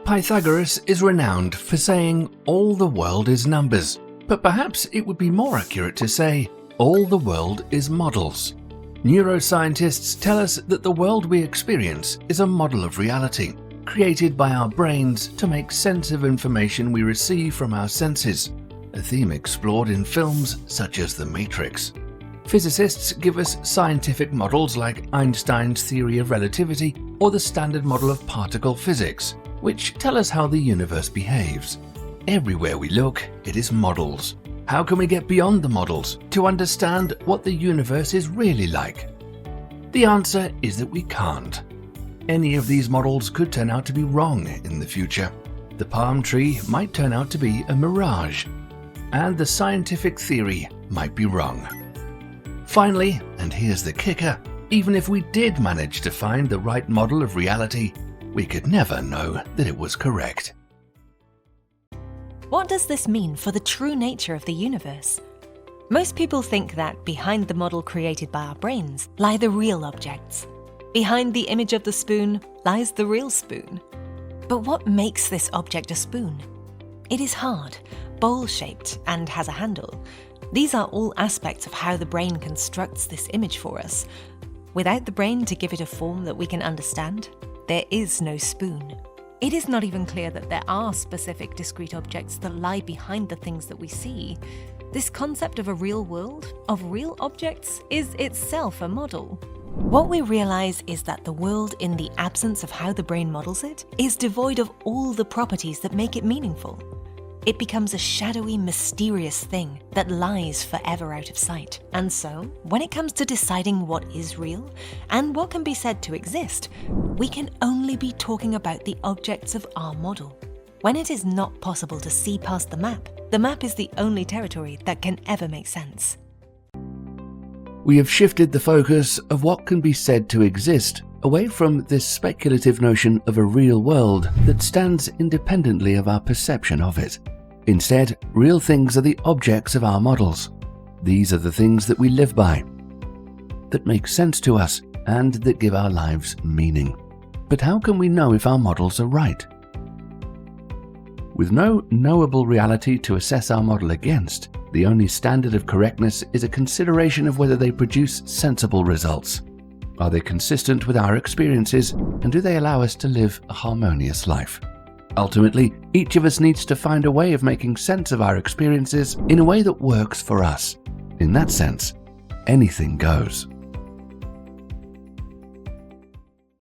Pythagoras is renowned for saying all the world is numbers, but perhaps it would be more accurate to say all the world is models. Neuroscientists tell us that the world we experience is a model of reality, created by our brains to make sense of information we receive from our senses, a theme explored in films such as The Matrix. Physicists give us scientific models like Einstein's theory of relativity or the Standard Model of particle physics, which tell us how the universe behaves. Everywhere we look, it is models. How can we get beyond the models to understand what the universe is really like? The answer is that we can't. Any of these models could turn out to be wrong in the future. The palm tree might turn out to be a mirage, and the scientific theory might be wrong. Finally, and here's the kicker, even if we did manage to find the right model of reality, we could never know that it was correct. What does this mean for the true nature of the universe? Most people think that behind the model created by our brains lie the real objects. Behind the image of the spoon lies the real spoon. But what makes this object a spoon? It is hard, bowl-shaped, and has a handle. These are all aspects of how the brain constructs this image for us. Without the brain to give it a form that we can understand, there is no spoon. It is not even clear that there are specific discrete objects that lie behind the things that we see. This concept of a real world, of real objects, is itself a model. What we realize is that the world, in the absence of how the brain models it, is devoid of all the properties that make it meaningful. It becomes a shadowy, mysterious thing that lies forever out of sight. And so, when it comes to deciding what is real and what can be said to exist, we can only be talking about the objects of our model. When it is not possible to see past the map is the only territory that can ever make sense. We have shifted the focus of what can be said to exist away from this speculative notion of a real world that stands independently of our perception of it. Instead, real things are the objects of our models. These are the things that we live by, that make sense to us, and that give our lives meaning. But how can we know if our models are right? With no knowable reality to assess our model against, the only standard of correctness is a consideration of whether they produce sensible results. Are they consistent with our experiences, and do they allow us to live a harmonious life? Ultimately, each of us needs to find a way of making sense of our experiences in a way that works for us. In that sense, anything goes.